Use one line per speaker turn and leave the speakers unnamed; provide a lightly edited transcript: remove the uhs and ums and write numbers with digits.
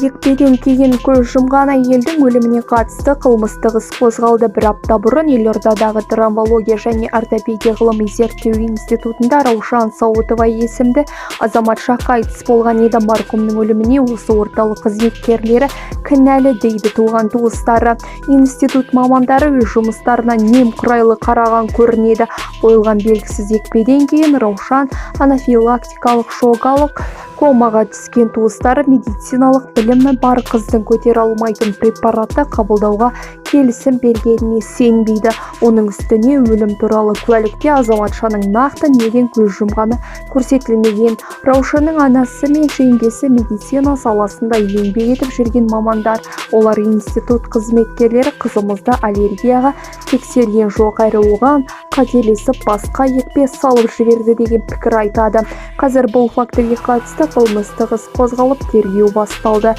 Екпеден кейін көз жұмған әйелдің өліміне қатысты қылмыстық іс қозғалды. Бір апта бұрын елордадағы травмология және ортопедия ғылыми зерттеу институтында Раушан Сауытова есімді азаматша қайтыс болған еді. Марқұмның өліміне осы орталық қызметкерлері кінәлі дейді туған туыстары. Институт мамандары өз жұмыстарына немқұрайлы қараған көрінеді. Қойылған белгісіз екпеден кейін Раушан анафилактикалық шок алып комаға түскен. Туыстары медициналық білімі бар қыздың көтере алмайтын препаратты қабылдауға келісім бергеніне сенбейді. Оның үстіне өлім туралы куәлікте азаматшаның нақты неден көз жұмғаны көрсетілмеген. Раушанның анасы мен жеңгесі медицина саласында еңбек етіп жүрген мамандар. Олар институт қызметкерлері қызымызды аллергияға тексерген жоқ, әрі оған қателесіп басқа екпе салып жіберді деген пікір айтады. Қазір бұл фактіге қатысты қылмыстық іс қозғалып тергеу басталды.